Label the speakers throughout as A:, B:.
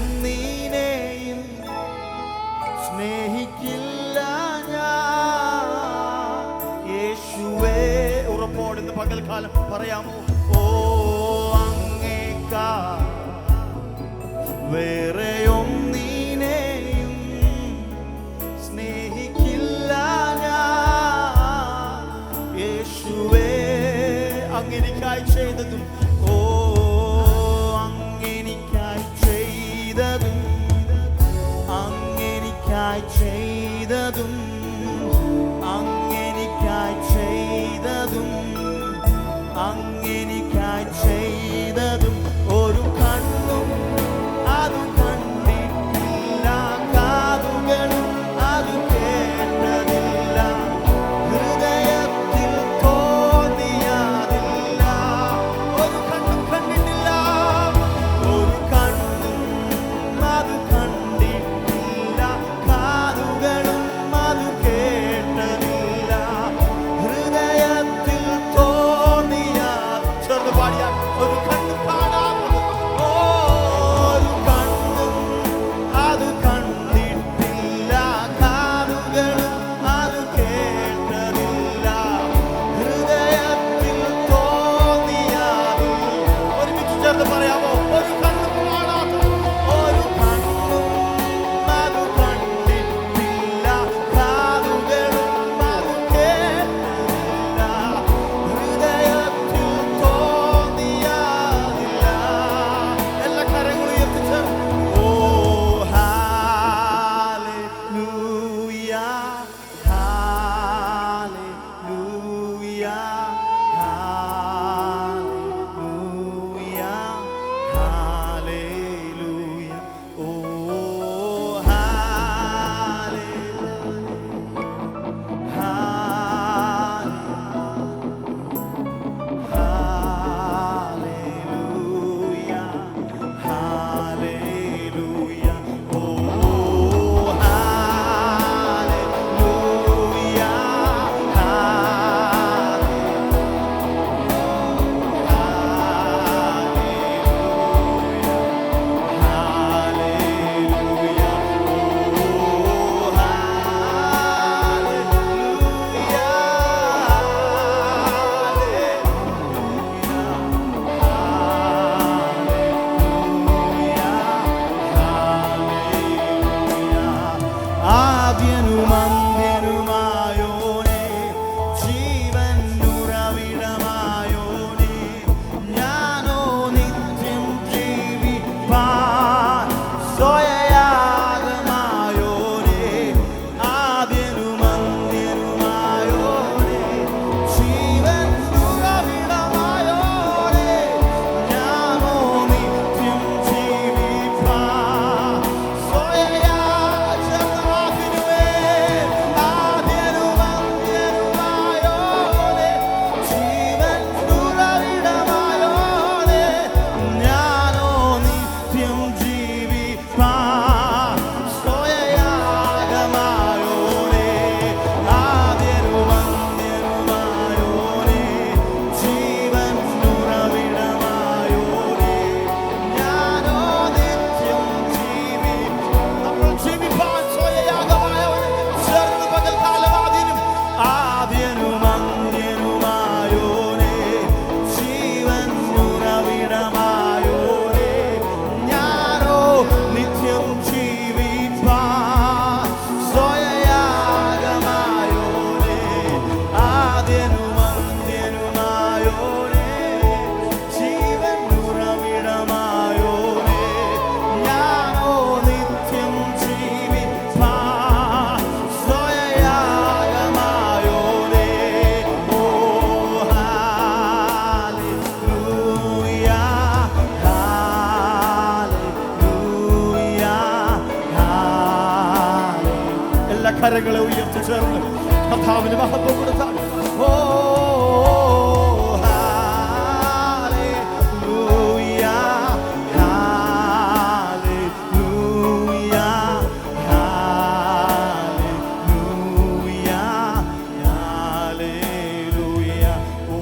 A: വേറെയൊന്നിനെയും സ്നേഹിക്കില്ല ഞാൻ യേശുവേ. ഉറപ്പോടെ ഇന്ന് പകൽക്കാലം പറയാമോ? ഓ അങ്ങേക്കാ വേറെയൊന്നിനെയും സ്നേഹിക്കില്ല ഞാൻ യേശുവേ. അങ്ങെനിക്കായി ചെയ്തതും അങ്ങെനിക്കായി ചെയ്തതും അങ്ങെനിക്കായി ചെയ്തതും അങ്ങെനിക്കായി ചെയ്തതും അങ്ങെനിക്കായി ചെയ്തതും ഒരു കണ്ണും അത് കണ്ടിട്ടില്ല, കാതുകളും അത് കേട്ടതില്ല, ഹൃദയത്തിൽ തോന്നിയതില്ല. ഒരു കണ്ണും കണ്ടിട്ടില്ല, ഒരു കണ്ണും അത് കണ്ടിട്ടില്ല, കാതുകളും അത് കേട്ടതില്ല, ഹൃദയത്തിൽ തോന്നിയ ചെറുത് പാടിയ ഒരു കണ്ണും കാണാത്തത്. ഒരു കണ്ണും അത് കണ്ടിട്ടില്ല, കാതുകളും അത് കേട്ടതില്ല, ഹൃദയത്തിൽ തോന്നിയതില്ല. ഒരുമിച്ച് ചേർന്ന് പറയാമോ? ഒരു കണ്ണും കാണാത്തത്, ഒരു കണ്ണും അത് കണ്ടിട്ടില്ല, കാതുകളും അത് കേട്ടില്ല, ഹൃദയത്തിൽ തോന്നിയതില്ല. എല്ലാ കരങ്ങളും ഉയർത്തിച്ച് ഓ ഹല്ലേലൂയ ഹല്ലേലൂയ ഹല്ലേലൂയ ഹല്ലേലൂയ ഓ ആദ്യനും അന്ത്യനുമായോനേ, ജീവൻ ഉറവിടമായോനേ, ഞാനോ നിത്യം ജീവിപ്പാൻ സ്വയയാഗമായോനേ. ആദ്യനും അന്ത്യനുമായോനേ, ജീവൻ ഉറവിടമായോനേ, ഞാനോ നിത്യം ജീവിപ്പാൻ സ്വയയാഗമായോനേ. ആദ്യനും അന്ത്യനുമായോനേ, ജീവൻ ഉറവിടമായോനേ, ഞാനോ നിത്യം ജീവിപ്പാൻ സ്വയയാഗമായോനേ. ആദ്യനും അന്ത്യനുമായോനേ, ജീവൻ ഉറവിടമായോനേ, ഞാനോ നിത്യം നമ്മൾ ജീവിപ്പാൻ സ്വയയാഗമായോനേ. ചേർന്ന് പകൽക്കാലം ആദ്യനും അന്ത്യനുമായോനേ, ജീവൻ ഉറവിടമായോനേ, ഞാനോ നിത്യം ജീവിപ്പാൻ സ്വയയാഗമായോനേ. ആദ്യനും അന്ത്യനുമായോനേ, ജീവൻ ഉറവിടമായോനേ, ഞാനോ നിത്യം ജീവിപ്പാൻ സ്വയയാഗമായോനേ. ഓ ഹല്ലേലൂയ ഹല്ലേലൂയ ഹല്ലേലൂയ. എല്ലാ കരങ്ങളെ ഉയർത്തി ചേർന്ന് കർത്താവിന് മഹത്വം കൊടുത്താൽ ഓ ഹല്ലേലൂയ ഹല്ലേലൂയ ഹല്ലേലൂയ ഹല്ലേലൂയ ഓ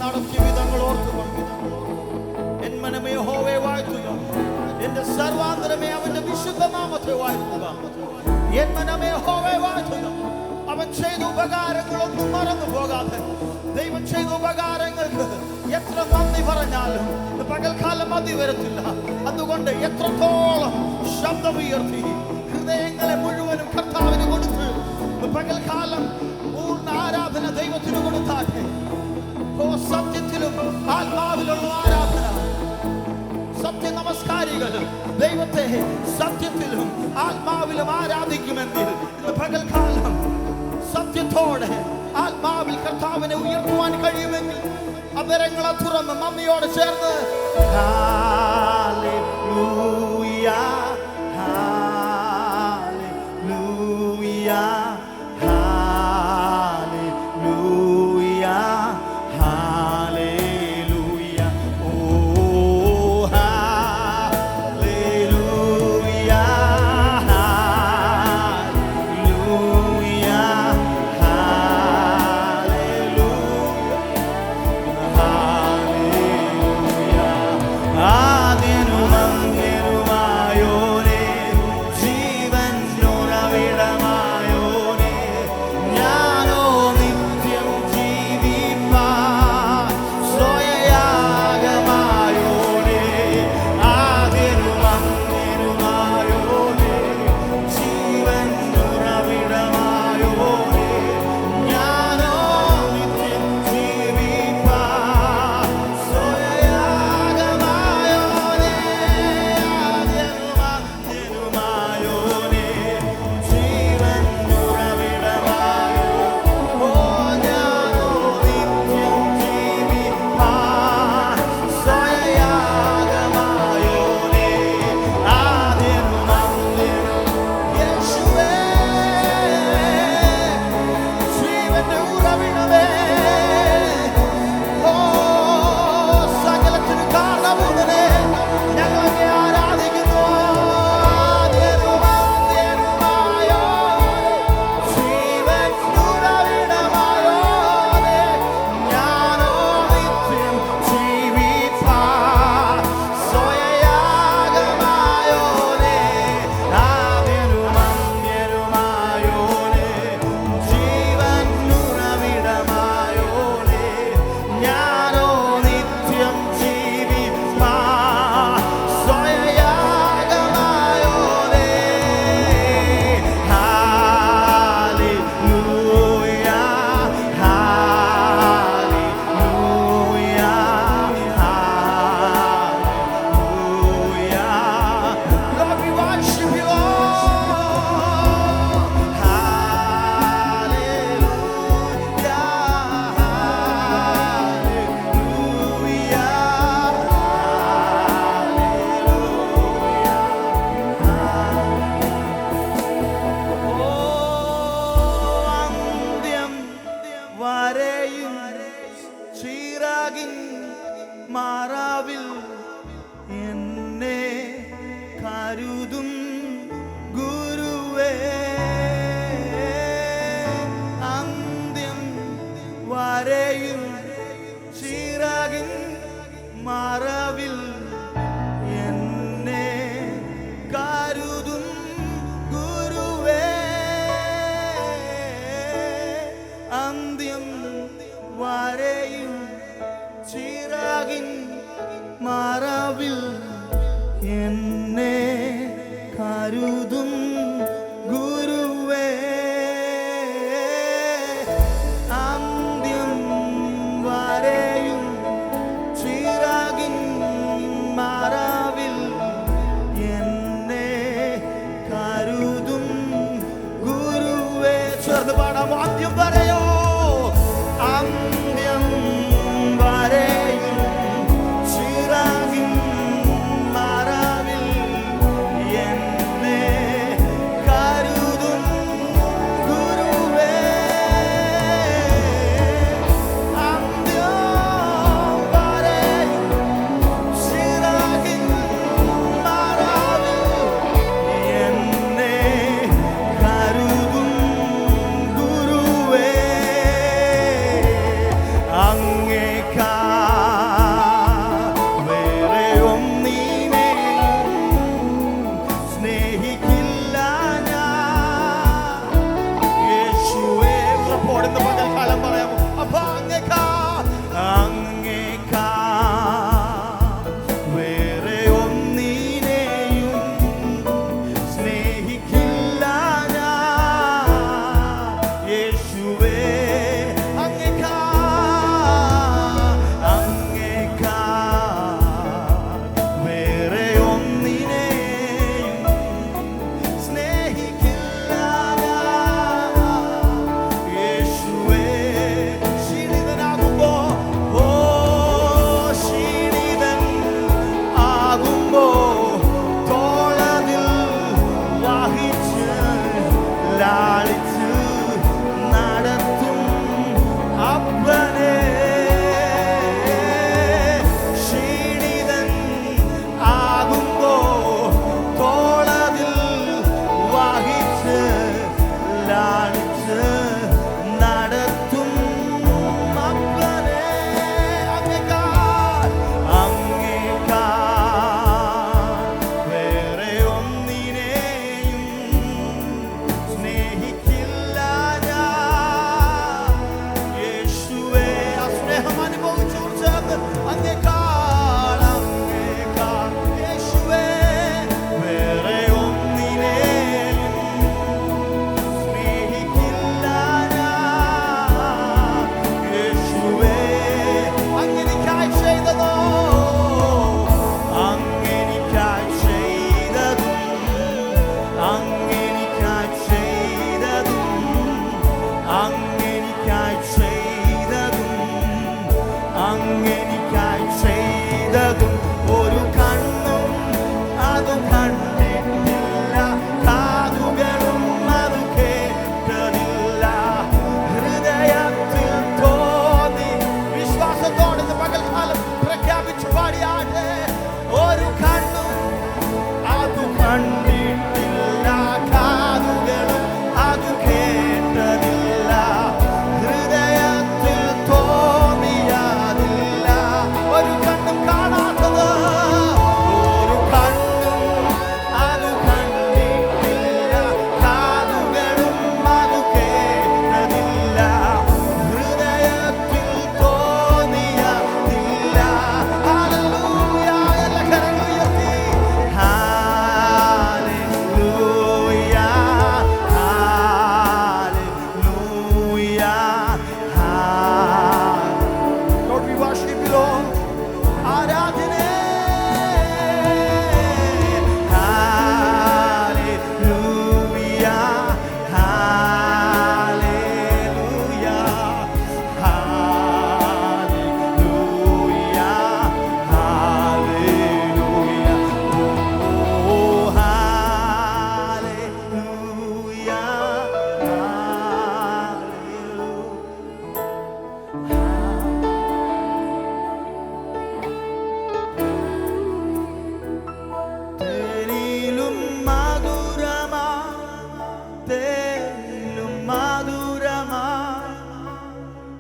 A: നടത്തിയ വിധങ്ങൾ ഓർത്തുകൊണ്ട് എൻ മനമേ യഹോവയെ വാഴ്ത്തുക, എന്റെ സർവാന്തരമേ അവന്റെ വിശുദ്ധ നാമത്തെ വാഴ്ത്തുക. എൻ മനമേ യഹോവയെ വാഴ്ത്തുക. അവൻ ചെയ്ത ഉപകാരങ്ങളൊന്നും മറന്നു പോകാതെ, ദൈവം ചെയ്ത ഉപകാരങ്ങൾക്ക് എത്ര നന്ദി പറഞ്ഞാലും പകൽക്കാലം മതി വരത്തില്ല. അതുകൊണ്ട് എത്രത്തോളം ശബ്ദമുയർത്തി ഹൃദയങ്ങളെ മുഴുവനും കർത്താവിന് കൊടുത്ത് പകൽക്കാലം പൂർണ്ണ ആരാധന ദൈവത്തിന് കൊടുത്താട്ടെ. സത്യത്തിലും ആത്മാവിലുള്ള ആരാധന. സത്യ നമസ്കാരികൾ ദൈവത്തെ സത്യത്തിലും ആത്മാവിലും ആരാധിക്കുമെങ്കിൽ പകൽക്കാലം സത്യത്തോടെ ആത്മാവിൽ കർത്താവിനെ ഉയർത്തുവാൻ കഴിയുമെങ്കിൽ അവരങ്ങളെ തുറന്ന് മമ്മിയോട് ചേർന്ന് ഹല്ലേലൂയ, ഹല്ലേലൂയ, ഹല്ലേലൂയ, ഹല്ലേലൂയ, ഓ ഹല്ലേലൂയ, ഹല്ലേലൂയ, ഹല്ലേലൂയ. ആദിനും അന്ത്യനുമായോനേ, ജീവനുറവിടമായോനേ, ഞാനോ നിത്യം ജീവിപ്പാൻ സ്വയയാഗമായോനേ. ആദിനും അന്ത്യനുമായോനേ, ജീവനുറവിടമായോനേ, ഞാനോ നിത്യം ജീവിപ്പാൻ സ്വയയാഗമായോനേ. ആദിനും അന്ത്യനുമായോനേ, ജീവനുറവിടമായോനേ, ഓ ഞാനോ നിത്യം ജീവിപ്പാൻ സ്വയയാഗമായോനേ. ആദിനും അന്ത്യനും യേശുവേ, ജീവന്റെ ഉറവിടമേ, ഓ സകലത്തിനു കാരണമുള്ളവനേ, ഞങ്ങളെ ആരാധിക്കുന്നു. ആദിനും അന്ത്യനുമായോനേ, ജീവനുറവിടമായോനേ, ഞാനോ നിത്യം ജീവിപ്പാൻ സ്വയയാഗമായോനേ. ആദിനും അന്ത്യനുമായോനേ, ജീവനുറവിടമായോനേ, ഞാനോ നിത്യം ജീവിപ്പാൻ സ്വയയാഗമായോനേ. ഹല്ലേലൂയ, ഹല്ലേലൂയ, ഹല്ലേലൂയ. Lord, we worship you, Lord. Hallelujah, അന്ത്യം വരെയും ചിറകിൻ മറവിൽ എന്നെ കരുതും ഗുരുവേ. അന്ത്യം വരെയും ചിറകിൻ മറവിൽ എന്നെ കരുതും ഗുരുവേ. അന്ത്യം വരെയും ചിറകിൻ മറവിൽ എന്നെ കരുതും ഗുരുവേ. അന്ത്യം വരെയും ചിറകിൻ മറവിൽ എന്നെ കരുതും ഗുരുവേ. ചേർന്ന് പാടാം. അന്ത്യം വരെയോ, അന്ത്യം വരെയും ചിറകിൻ മറവിൽ എന്നെ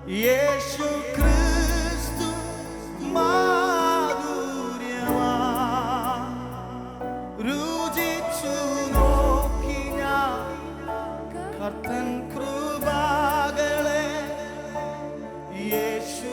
A: യേശു ക്രിസ്തു മാധുര്യമാ രുചിച്ചു നോക്കി ഞാൻ കർത്തൻ കൃപകളെ യേശു